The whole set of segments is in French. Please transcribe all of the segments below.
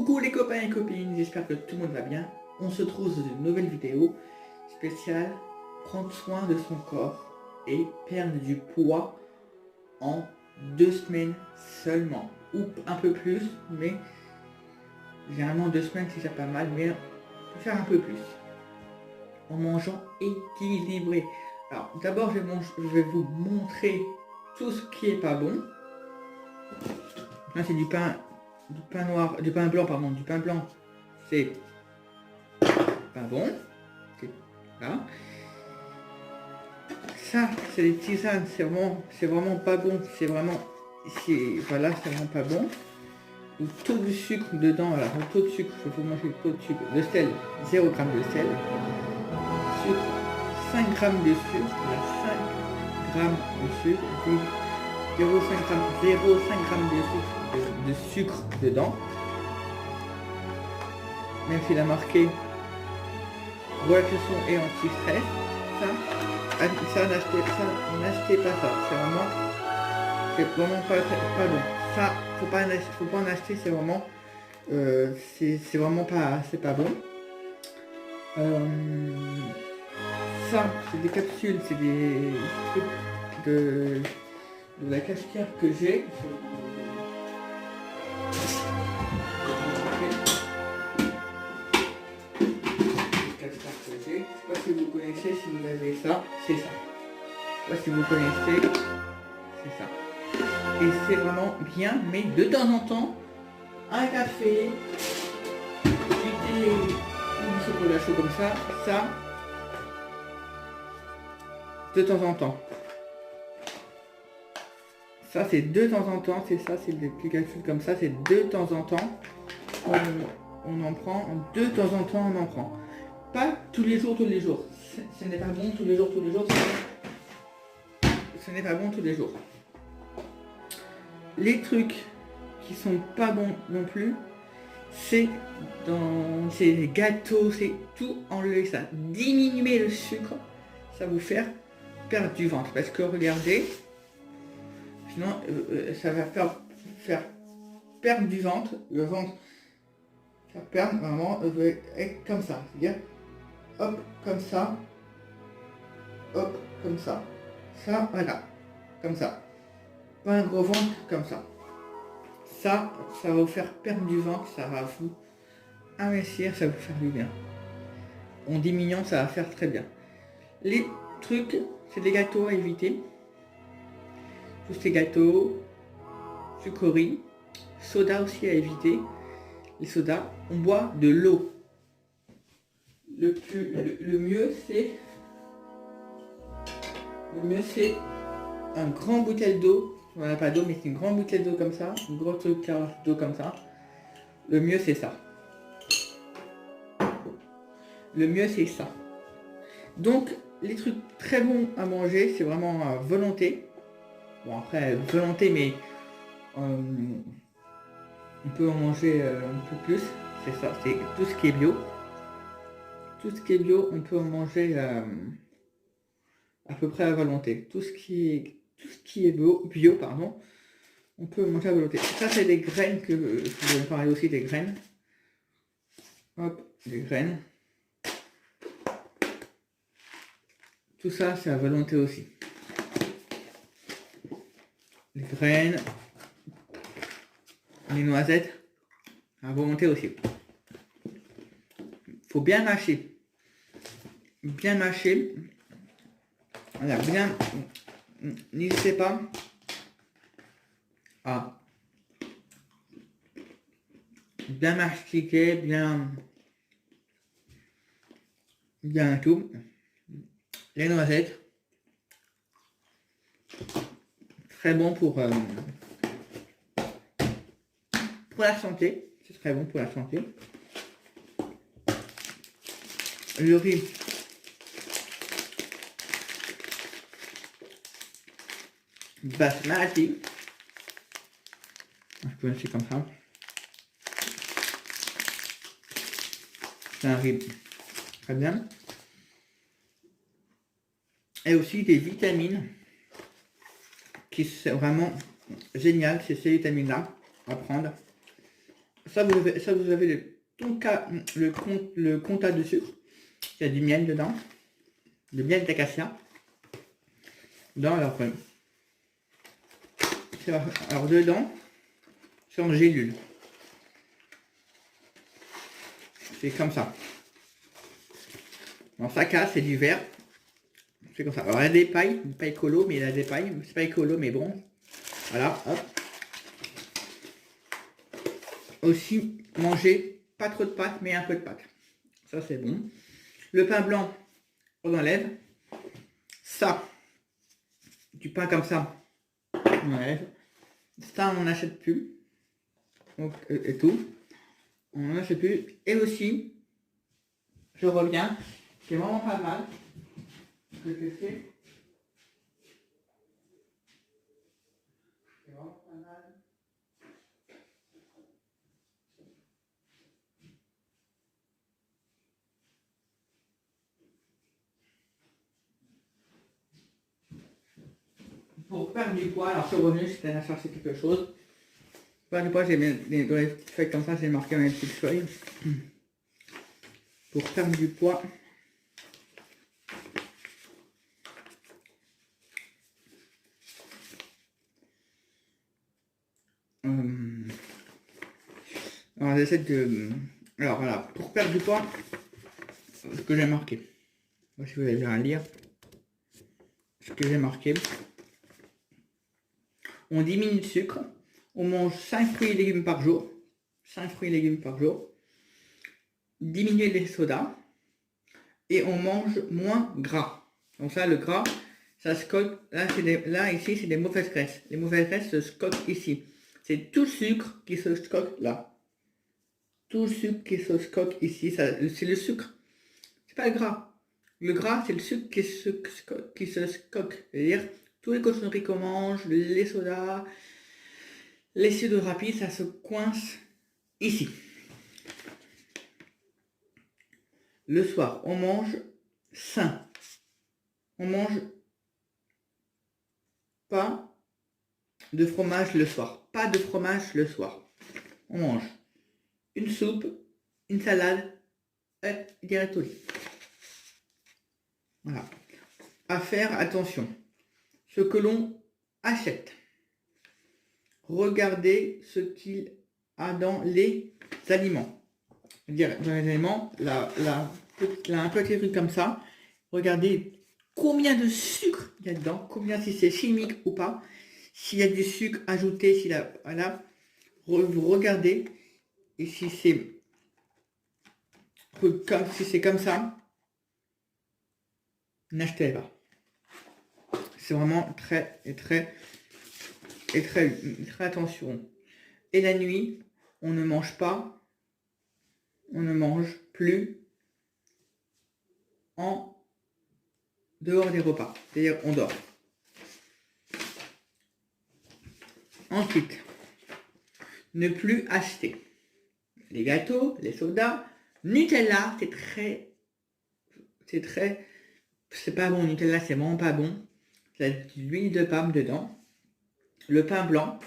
Coucou les copains et copines, j'espère que tout le monde va bien. On se trouve dans une nouvelle vidéo spéciale prendre soin de son corps et perdre du poids en 2 semaines seulement. Ou un peu plus, mais généralement 2 semaines c'est déjà pas mal, mais on peut faire un peu plus. En mangeant équilibré. Alors d'abord je vais vous montrer tout ce qui est pas bon. Là c'est du pain blanc, du pain blanc, c'est pas bon, là. Ça, c'est des tisanes, c'est vraiment pas bon, voilà, c'est vraiment pas bon. Le taux de sucre dedans, alors le taux de sucre, il faut manger le taux de sucre, le sel, 0 g de sel, sucre, 5 g de sucre, il y a 5 g de sucre, 0,5 g de sucre dedans. Même s'il a marqué relaxation et anti-stress, n'achetez pas ça. C'est vraiment pas bon. Ça, faut pas en acheter, c'est vraiment c'est pas bon. Ça, c'est des capsules, c'est des trucs de la cafetière que j'ai. Je sais pas si vous connaissez, si vous avez ça, c'est ça. Je sais pas si vous connaissez, c'est ça. Et c'est vraiment bien, mais de temps en temps, un café, du thé, du chocolat chaud comme ça, de temps en temps. Ça c'est de temps en temps, c'est ça, c'est des petits capsules comme ça, c'est de temps en temps. On en prend, de temps en temps on en prend. Pas tous les jours. Ce n'est pas bon tous les jours. Ce n'est pas bon tous les jours. Les trucs qui sont pas bons non plus, c'est les gâteaux, c'est tout enlever ça. Diminuer le sucre, ça va vous faire perdre du ventre. Parce que regardez, sinon ça va faire perdre du ventre. Le ventre, ça perd vraiment, être comme ça. C'est-à-dire, hop, comme ça, hop, comme ça. Ça, voilà, comme ça. Pas un gros ventre comme ça. Ça va vous faire perdre du ventre, ça va vous investir, ça va vous faire du bien. En diminuant, ça va faire très bien. Les trucs, c'est des gâteaux à éviter. Tous ces gâteaux, sucreries, soda aussi à éviter. Les sodas, on boit de l'eau. Le mieux c'est un grand bouteille d'eau. Voilà, pas d'eau, mais c'est une grande bouteille d'eau comme ça, une grosse truc d'eau comme ça. Le mieux c'est ça. Donc les trucs très bons à manger, c'est vraiment à volonté. Bon après volonté, mais on peut en manger un peu plus. C'est ça, c'est tout ce qui est bio. Tout ce qui est bio, on peut en manger à peu près à volonté. Tout ce qui est bio, pardon, on peut manger à volonté. Ça c'est des graines que je vais parler aussi des graines. Hop, des graines. Tout ça c'est à volonté aussi. Les graines, les noisettes, à volonté aussi. Faut bien mâcher. Voilà, bien. N'hésitez pas à bien mastiquer, bien tout. Les noisettes, très bon pour la santé. C'est très bon pour la santé. Le riz. Basmati. Je peux laisser comme ça. C'est un riz très bien. Et aussi des vitamines qui sont vraiment géniales, c'est ces vitamines là à prendre. ça, vous avez le compta de sucre. Il y a du miel dedans. Du miel d'acacia. Alors dedans, c'est en gélule. C'est comme ça. Dans ça casse, c'est du vert. C'est comme ça. Alors il y a des pailles, pas écolo, mais il y a des pailles. C'est pas écolo, mais bon. Voilà, hop. Aussi, manger pas trop de pâtes, mais un peu de pâtes. Ça, c'est bon. Le pain blanc, on enlève. Ça, du pain comme ça, on enlève. Ça, on n'achète plus. Donc, et tout. On n'en achète plus. Et aussi, je reviens, c'est vraiment pas mal. Ce que je fais. C'est vraiment pas mal. Pour perdre du poids, alors sur revenu, c'était à chercher quelque chose. Pour perdre du poids, j'ai dans les petites feuilles comme ça, j'ai marqué dans les petites feuilles. Pour perdre du poids, alors j'essaie de... Alors voilà, pour perdre du poids, ce que j'ai marqué. Moi, si vous avez bien à lire, ce que j'ai marqué. On diminue le sucre, on mange 5 fruits et légumes par jour. 5 fruits et légumes par jour. Diminuer les sodas. Et on mange moins gras. Donc ça, le gras, ça se coque. Là, ici, c'est des mauvaises graisses. Les mauvaises graisses se coquent ici. C'est tout le sucre qui se coque là. Tout le sucre qui se coque ici, c'est le sucre. C'est pas le gras. Le gras, c'est le sucre qui se coque. C'est-à-dire, tous les cochonneries qu'on mange, les sodas, les sucres rapides, ça se coince ici. Le soir, on mange sain. On mange pas de fromage le soir. Pas de fromage le soir. On mange une soupe, une salade et des ratolis. Voilà. À faire attention. Ce que l'on achète. Regardez ce qu'il a dans les aliments. C'est-à-dire, dans les aliments, là, un petit truc comme ça. Regardez combien de sucre il y a dedans, combien si c'est chimique ou pas. S'il y a du sucre ajouté, voilà, vous regardez. Et si c'est comme ça, n'achetez pas. C'est vraiment très attention. Et la nuit, on ne mange pas, on ne mange plus en dehors des repas. C'est-à-dire, on dort. Ensuite, ne plus acheter les gâteaux, les sodas, Nutella, c'est pas bon. Nutella, c'est vraiment pas bon. Il y a de l'huile de palme dedans. Le pain blanc.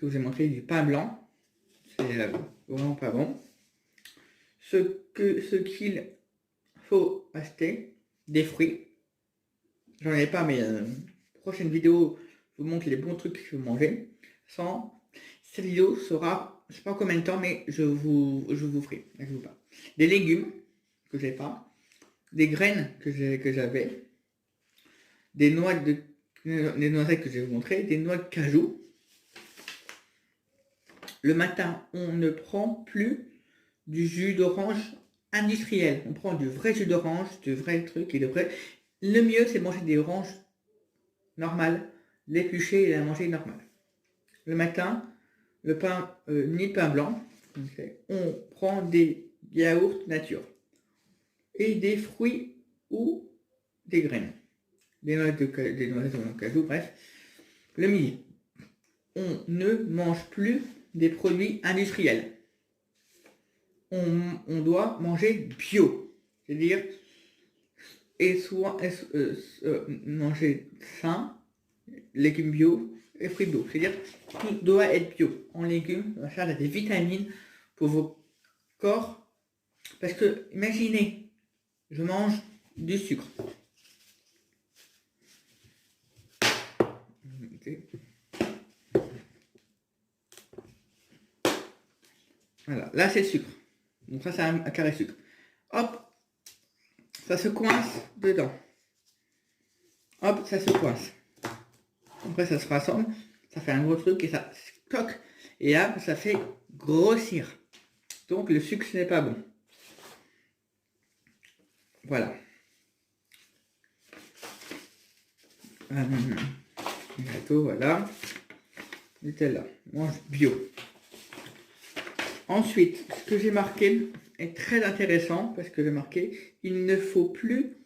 Je vous ai montré du pain blanc. C'est vraiment pas bon. Ce qu'il faut acheter, des fruits. J'en ai pas, mais prochaine vidéo, je vous montre les bons trucs que vous mangez. Cette vidéo sera, je sais pas combien de temps, mais je vous ferai. Pas. Des légumes que j'ai pas. Des graines que j'avais. Des noisettes que je vais vous montrer. Des noix de cajou. Le matin, on ne prend plus du jus d'orange industriel. On prend du vrai jus d'orange, du vrai truc et le mieux, c'est de manger des oranges normales, l'éplucher et la manger normale. Le matin, le pain, ni pain blanc, on prend des yaourts nature et des fruits ou des graines, des noisettes de cajou, bref. Le midi, on ne mange plus des produits industriels. On doit manger bio, c'est-à-dire manger sain, légumes bio et fruits bio. C'est-à-dire tout doit être bio. En légumes, on va faire des vitamines pour vos corps. Parce que, imaginez, je mange du sucre. Okay. Voilà, là c'est le sucre. Donc ça c'est un carré sucre. Hop, ça se coince dedans. Hop, ça se coince. Après ça se rassemble, ça fait un gros truc et ça stock. Et là, ça fait grossir. Donc le sucre ce n'est pas bon. Voilà. Gâteau, voilà. Nutella, mange bio. Ensuite, ce que j'ai marqué est très intéressant parce que j'ai marqué, il ne faut plus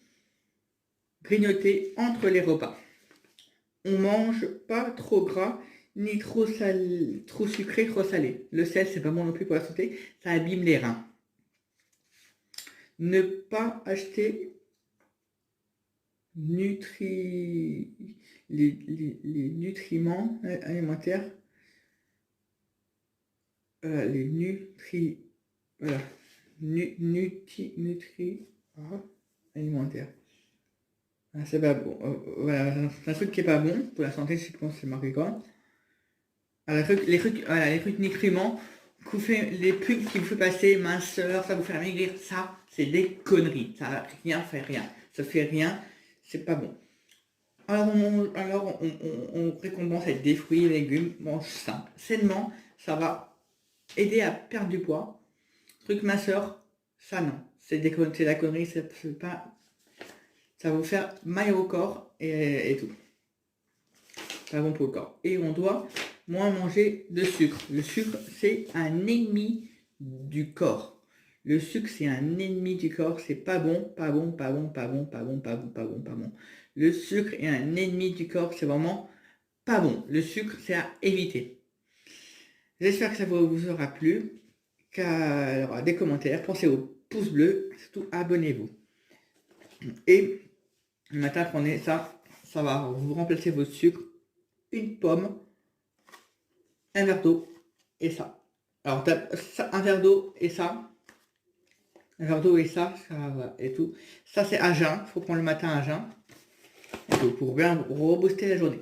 grignoter entre les repas. On mange pas trop gras, ni trop salé, trop sucré, trop salé. Le sel, c'est pas bon non plus pour la santé, ça abîme les reins. Ne pas acheter les nutriments alimentaires, les voilà, alimentaires. Ah, c'est pas bon. Voilà, c'est un truc qui est pas bon pour la santé, je pense que c'est marqué quoi. Alors, les trucs nutriments, les pubs qui vous fait passer minceur, ça vous fait maigrir, ça, c'est des conneries. Ça rien fait rien. Ça fait rien, c'est pas bon. Alors on récompense avec des fruits et légumes, mange sain, sainement, ça va aider à perdre du poids. Truc minceur, ça non, c'est la connerie, c'est pas, ça va vous faire mal au corps et tout. Pas bon pour le corps. Et on doit moins manger de sucre. Le sucre, c'est un ennemi du corps. Le sucre, c'est un ennemi du corps. C'est pas bon, pas bon, pas bon, pas bon, pas bon, pas bon, pas bon, pas bon. Le sucre est un ennemi du corps. C'est vraiment pas bon. Le sucre, c'est à éviter. J'espère que ça vous aura plu. Alors, des commentaires. Pensez au pouce bleu. Surtout, abonnez-vous. Et le matin, prenez ça. Ça va vous remplacer votre sucre. Une pomme, un verre d'eau et ça. Alors, un verre d'eau et ça. Un verre d'eau et ça et tout. Ça, c'est à jeun. Il faut prendre le matin à jeun. Et tout, pour bien rebooster la journée.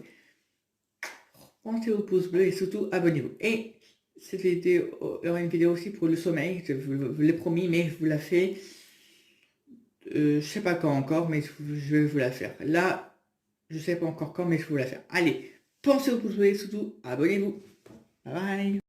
Pensez au pouce bleu et surtout abonnez-vous. Et cette vidéo, il y aura une vidéo aussi pour le sommeil. Je vous l'ai promis, mais je vous la fais. Je sais pas quand encore, mais je vais vous la faire. Là, je sais pas encore quand, mais je vais vous la faire. Allez, pensez au pouce bleu et surtout abonnez-vous. Bye bye.